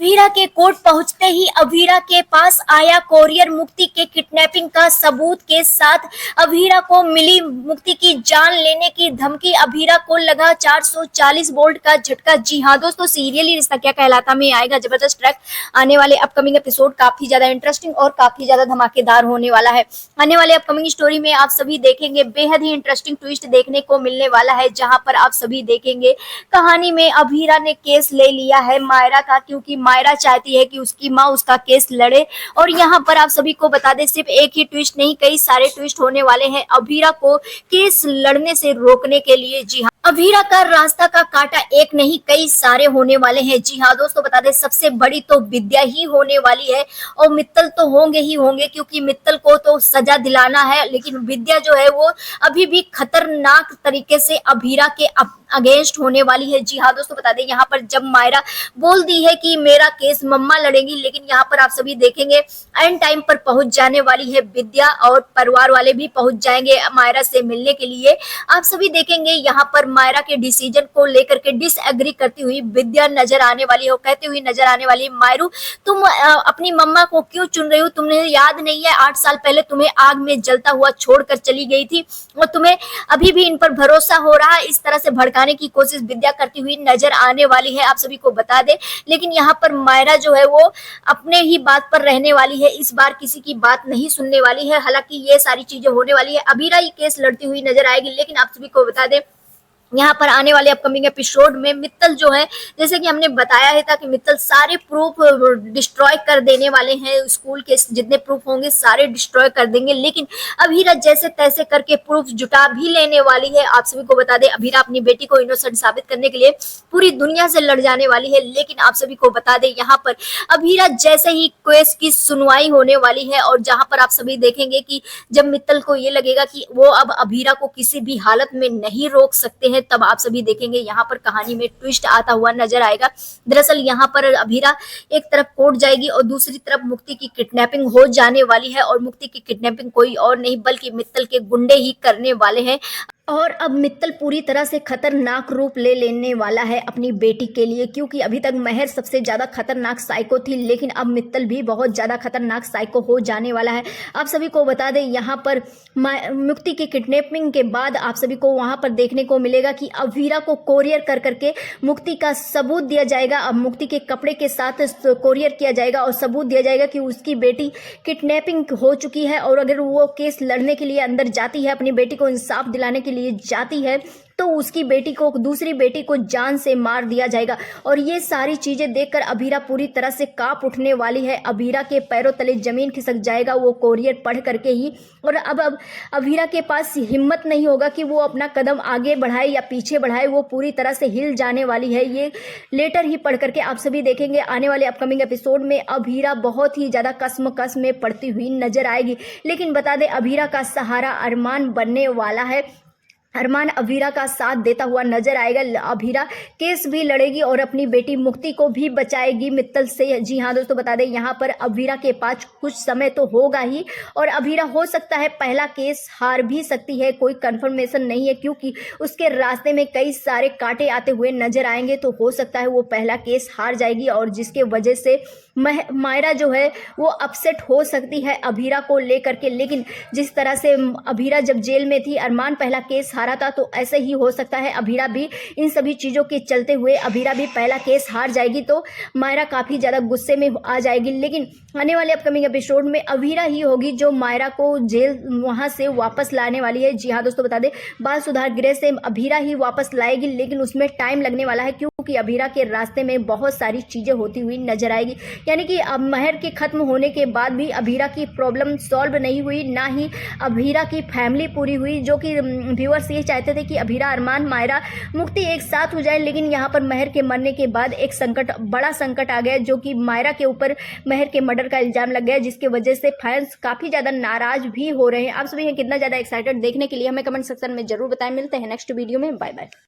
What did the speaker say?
अभीरा के कोर्ट पहुंचते ही अभीरा के पास आया कोरियर मुक्ति के किडनैपिंग का सबूत के साथ। अभीरा को मिली मुक्ति की जान लेने की धमकी। अभीरा को लगा 440 वोल्ट का झटका। जी हाँ दोस्तों, सीरियली रिश्ता क्या कहलाता में आएगा जबरदस्त ट्रैक। आने वाले अपकमिंग एपिसोड काफी ज्यादा इंटरेस्टिंग और काफी ज्यादा धमाकेदार होने वाला है। आने वाले अपकमिंग स्टोरी में आप सभी देखेंगे बेहद ही इंटरेस्टिंग ट्विस्ट देखने को मिलने वाला है, जहां पर आप सभी देखेंगे कहानी में अभीरा ने केस ले लिया है मायरा का, क्योंकि मायरा चाहती है कि उसकी माँ उसका केस लड़े। और यहाँ पर आप सभी को बता दें, सिर्फ एक ही ट्विस्ट नहीं, कई सारे ट्विस्ट होने वाले हैं अभीरा को केस लड़ने से रोकने के लिए। जी हाँ, अभीरा का रास्ता का कांटा एक नहीं कई सारे होने वाले हैं। जी हाँ दोस्तों, बता दें सबसे बड़ी तो विद्या ही होने वाली है और मित्तल तो होंगे ही होंगे, क्योंकि मित्तल को तो सजा दिलाना है, लेकिन विद्या जो है वो अभी भी खतरनाक तरीके से अभीरा के अगेंस्ट होने वाली है। जी हाँ दोस्तों, बता दें यहाँ पर जब मायरा बोल दी है कि मेरा केस मम्मा लड़ेंगी, लेकिन यहाँ पर आप सभी देखेंगे एंड टाइम पर पहुंच जाने वाली है विद्या और परिवार वाले भी पहुंच जाएंगे मायरा से मिलने के लिए। आप सभी देखेंगे यहाँ पर मायरा के डिसीजन को लेकर के डिसएग्री करती हुई विद्या नजर आने वाली है, कहती हुई नजर आने वाली है, मायरू तुम अपनी मम्मा को क्यों चुन रही हो? तुम्हें याद नहीं है 8 साल पहले तुम्हें आग में जलता हुआ छोड़कर चली गई थी और तुम्हें अभी भी इन पर भरोसा हो रहा है? इस तरह से भड़काने की कोशिश विद्या करती हुई नजर आने वाली है, आप सभी को बता दे। लेकिन यहाँ पर मायरा जो है वो अपने ही बात पर रहने वाली है, इस बार किसी की बात नहीं सुनने वाली है। हालांकि ये सारी चीजें होने वाली है, अभीरा ही केस लड़ती हुई नजर आएगी। लेकिन आप सभी को बता दे यहाँ पर आने वाले अपकमिंग एपिसोड में मित्तल जो है, जैसे कि हमने बताया है था कि मित्तल सारे प्रूफ डिस्ट्रॉय कर देने वाले हैं, स्कूल के जितने प्रूफ होंगे सारे डिस्ट्रॉय कर देंगे। लेकिन अभीरा जैसे तैसे करके प्रूफ जुटा भी लेने वाली है। आप सभी को बता दें अभीरा अपनी बेटी को इनोसेंट साबित करने के लिए पूरी दुनिया से लड़ जाने वाली है। लेकिन आप सभी को बता दें यहाँ पर अभीरा जैसे ही केस की सुनवाई होने वाली है और जहां पर आप सभी देखेंगे कि जब मित्तल को ये लगेगा कि वो अब अभीरा को किसी भी हालत में नहीं रोक सकते हैं, तब आप सभी देखेंगे यहाँ पर कहानी में ट्विस्ट आता हुआ नजर आएगा। दरअसल यहाँ पर अभीरा एक तरफ कोर्ट जाएगी और दूसरी तरफ मुक्ति की किडनैपिंग हो जाने वाली है, और मुक्ति की किडनैपिंग कोई और नहीं बल्कि मित्तल के गुंडे ही करने वाले हैं। और अब मित्तल पूरी तरह से खतरनाक रूप ले लेने वाला है अपनी बेटी के लिए, क्योंकि अभी तक महर सबसे ज्यादा खतरनाक साइको थी, लेकिन अब मित्तल भी बहुत ज्यादा खतरनाक साइको हो जाने वाला है। आप सभी को बता दें यहाँ पर मुक्ति की किडनैपिंग के बाद आप सभी को वहां पर देखने को मिलेगा कि अभीरा को कोरियर कर करके मुक्ति का सबूत दिया जाएगा। अब मुक्ति के कपड़े के साथ कोरियर किया जाएगा और सबूत दिया जाएगा कि उसकी बेटी किडनैपिंग हो चुकी है, और अगर वो केस लड़ने के लिए अंदर जाती है, अपनी बेटी को इंसाफ दिलाने के लिए जाती है, तो उसकी बेटी को, दूसरी बेटी को जान से मार दिया जाएगा। और ये सारी चीजें देखकर अभीरा पूरी तरह से कांप उठने वाली है। अभीरा के पैरों तले जमीन खिसक जाएगा वो कोरियर पढ़ करके ही। और अब अभीरा के पास हिम्मत नहीं होगा कि वो अपना कदम आगे बढ़ाए या पीछे बढ़ाए, वो पूरी तरह से हिल जाने वाली है ये लेटर ही पढ़ करके। आप सभी देखेंगे आने वाले अपकमिंग एपिसोड में अभीरा बहुत ही ज्यादा कसम में पड़ती हुई नजर आएगी। लेकिन बता दें अभीरा का सहारा अरमान बनने वाला है। अरमान अभीरा का साथ देता हुआ नजर आएगा। अभीरा केस भी लड़ेगी और अपनी बेटी मुक्ति को भी बचाएगी मित्तल से। जी हाँ दोस्तों, बता दें यहाँ पर अभीरा के पास कुछ समय तो होगा ही, और अभीरा हो सकता है पहला केस हार भी सकती है, कोई कंफर्मेशन नहीं है, क्योंकि उसके रास्ते में कई सारे कांटे आते हुए नजर आएंगे। तो हो सकता है वो पहला केस हार जाएगी, और जिसके वजह से मायरा जो है वो अपसेट हो सकती है अभीरा को लेकर के। लेकिन जिस तरह से अभीरा जब जेल में थी, अरमान पहला केस हारा था, तो ऐसे ही हो सकता है अभीरा भी इन सभी चीजों के चलते हुए अभीरा भी पहला केस हार जाएगी, तो मायरा काफी ज्यादा गुस्से में आ जाएगी। लेकिन आने वाले अपकमिंग एपिसोड में अभीरा ही होगी जो मायरा को जेल वहां से वापस लाने वाली है। जी हाँ दोस्तों, बता दें बाल सुधार गृह से अभीरा ही वापस लाएगी, लेकिन उसमें टाइम लगने वाला है, क्योंकि अभीरा के रास्ते में बहुत सारी चीजें होती हुई नजर आएगी। यानी कि अब महर के खत्म होने के बाद भी अभीरा की प्रॉब्लम सॉल्व नहीं हुई, ना ही अभीरा की फैमिली पूरी हुई। जो कि व्यूअर्स ये चाहते थे कि अभीरा, अरमान, मायरा, मुक्ति एक साथ हो जाए, लेकिन यहाँ पर महर के मरने के बाद एक संकट, बड़ा संकट आ गया, जो कि मायरा के ऊपर महर के मर्डर का इल्जाम लग गया, जिसके वजह से फैंस काफी ज्यादा नाराज भी हो रहे हैं। आप सभी कितना ज्यादा एक्साइटेड देखने के लिए हमें कमेंट सेक्शन में जरूर बताएं। मिलते हैं नेक्स्ट वीडियो में, बाय बाय।